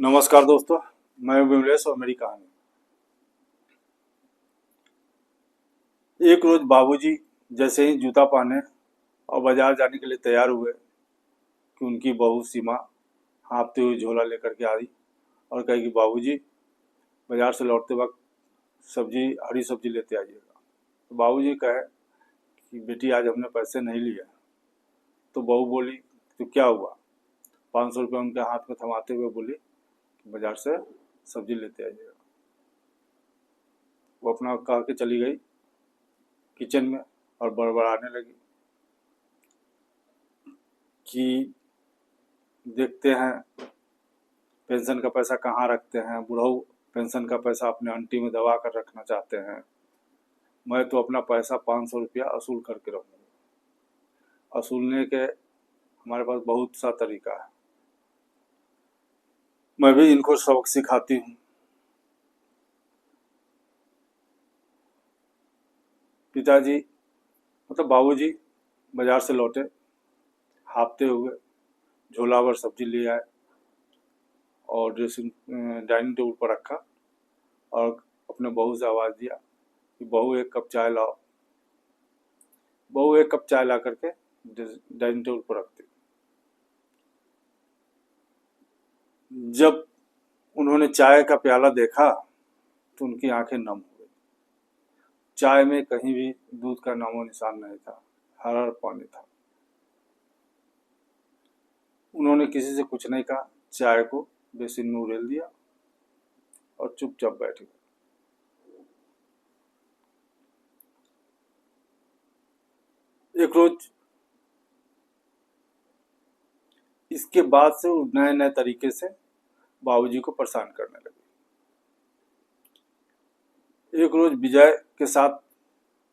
नमस्कार दोस्तों, मैं विमलेश और मेरी कहानी। एक रोज बाबूजी जैसे ही जूता पहने और बाजार जाने के लिए तैयार हुए कि उनकी बहू सीमा हाँफते हुए झोला लेकर के आई और कही कि बाबूजी, बाजार से लौटते वक्त सब्जी हरी सब्जी लेते आइएगा। तो बाबूजी कहे कि बेटी, आज हमने पैसे नहीं लिए। तो बहू बोली, तो क्या हुआ? 500 रुपये उनके हाथ में थमाते हुए बोली कि बाजार से सब्जी लेते आइएगा। वो अपना कह के चली गई किचन में और बड़बड़ाने लगी कि देखते हैं पेंशन का पैसा कहाँ रखते हैं, बुढ़ऊ पेंशन का पैसा अपने अंटी में दबा कर रखना चाहते हैं। मैं तो अपना पैसा 500 रुपया असूल करके रहूँगा। असूलने के हमारे पास बहुत सा तरीका है, मैं भी इनको सबक सिखाती हूँ। पिताजी मतलब बाबूजी बाजार से लौटे, हाँफते हुए झोला भर सब्जी ले आए और डाइनिंग टेबल पर रखा और अपने बहू से आवाज़ दिया कि बहू एक कप चाय लाओ। बहू एक कप चाय ला करके डाइनिंग टेबल पर रखती। जब उन्होंने चाय का प्याला देखा तो उनकी आंखें नम हो गई। चाय में कहीं भी दूध का नामो निशान नहीं था, हरा पानी था। उन्होंने किसी से कुछ नहीं कहा, चाय को बेसिन में उड़ेल दिया और चुपचाप बैठ गए। एक रोज इसके बाद से वो नए नए तरीके से बाबूजी को परेशान करने लगे। एक रोज विजय के साथ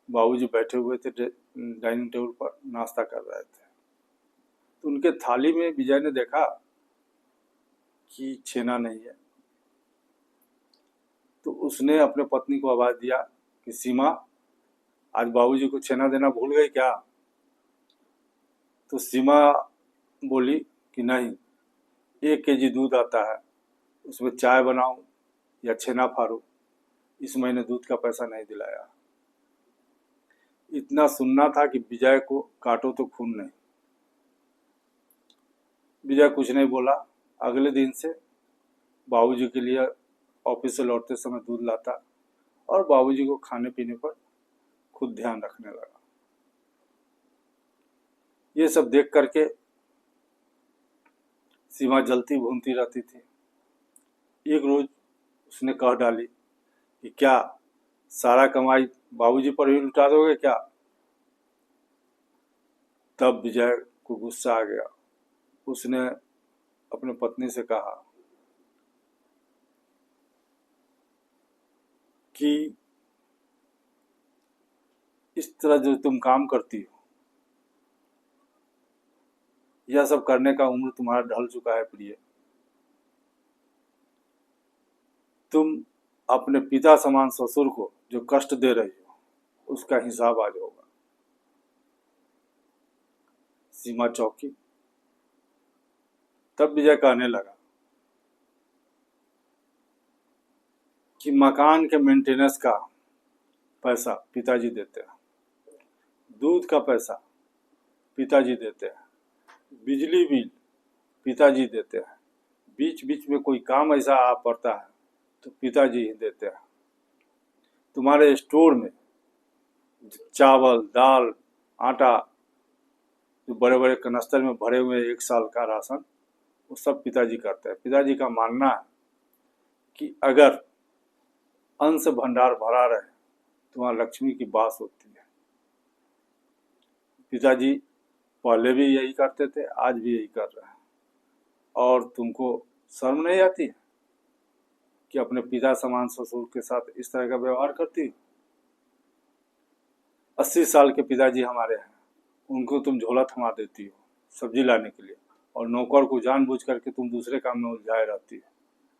बाबूजी बैठे हुए थे, डाइनिंग टेबल पर नाश्ता कर रहे थे। तो उनके थाली में विजय ने देखा कि छेना नहीं है। तो उसने अपने पत्नी को आवाज दिया कि सीमा, आज बाबूजी को छेना देना भूल गई क्या? तो सीमा बोली कि नहीं, 1 केजी दूध आता है, उसमें चाय बनाऊं या छेना फाड़ूं, इस महीने दूध का पैसा नहीं दिलाया। इतना सुनना था कि विजय को काटो तो खून नहीं। विजय कुछ नहीं बोला। अगले दिन से बाबूजी के लिए ऑफिस से लौटते समय दूध लाता और बाबूजी को खाने पीने पर खुद ध्यान रखने लगा। ये सब देख करके सीमा जलती भूनती रहती थी। एक रोज उसने कह डाली कि क्या सारा कमाई बाबूजी पर ही लुटा दोगे क्या? तब विजय को गुस्सा आ गया। उसने अपने पत्नी से कहा कि इस तरह जो तुम काम करती हो, यह सब करने का उम्र तुम्हारा ढल चुका है प्रिय। तुम अपने पिता समान ससुर को जो कष्ट दे रही हो, उसका हिसाब आज होगा। सीमा चौंकी। तब विजय कहने लगा कि मकान के मेंटेनेंस का पैसा पिताजी देते हैं, दूध का पैसा पिताजी देते हैं, बिजली बिल पिताजी देते हैं, बीच बीच में कोई काम ऐसा आ पड़ता है तो पिताजी ही देते हैं। तुम्हारे स्टोर में चावल, दाल, आटा, जो बड़े बड़े कनस्तर में भरे हुए 1 साल का राशन, वो सब पिताजी करते हैं। पिताजी का मानना है कि अगर अन्न से भंडार भरा रहे तो वहाँ लक्ष्मी की वास होती है। पिताजी पहले भी यही करते थे, आज भी यही कर रहे हैं। और तुमको शर्म नहीं आती है कि अपने पिता समान ससुर के साथ इस तरह का व्यवहार करती हो? 80 साल के पिताजी हमारे हैं, उनको तुम झोला थमा देती हो सब्जी लाने के लिए, और नौकर को जानबूझ करके तुम दूसरे काम में उलझाए रहती हो।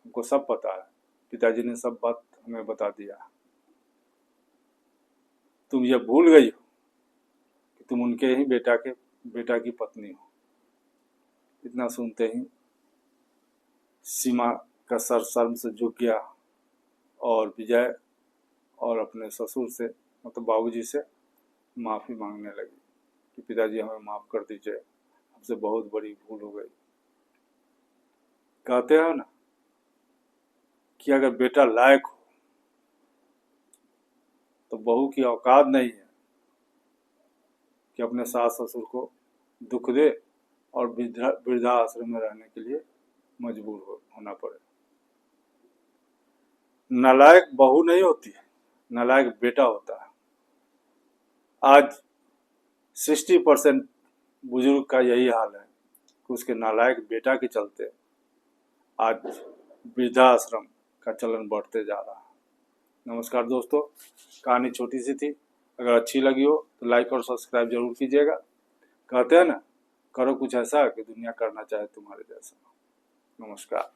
हमको सब पता है, पिताजी ने सब बात हमें बता दिया। तुम ये भूल गई हो कि तुम उनके ही बेटा की पत्नी हो। इतना सुनते ही सीमा का सर शर्म से झुक गया और विजय और अपने ससुर से मतलब बाबूजी से माफ़ी मांगने लगी कि पिताजी हमें माफ़ कर दीजिए, हमसे बहुत बड़ी भूल हो गई। कहते हैं ना कि अगर बेटा लायक हो तो बहू की औकात नहीं है कि अपने सास ससुर को दुख दे और वृद्धा आश्रम में रहने के लिए मजबूर होना पड़े। नालायक बहू नहीं होती है, नालायक बेटा होता है। आज 60% बुजुर्ग का यही हाल है कि उसके नालायक बेटा के चलते आज वृद्धाश्रम का चलन बढ़ते जा रहा है। नमस्कार दोस्तों, कहानी छोटी सी थी, अगर अच्छी लगी हो तो लाइक और सब्सक्राइब जरूर कीजिएगा। कहते हैं ना, करो कुछ ऐसा कि दुनिया करना चाहे तुम्हारे जैसा। नमस्कार।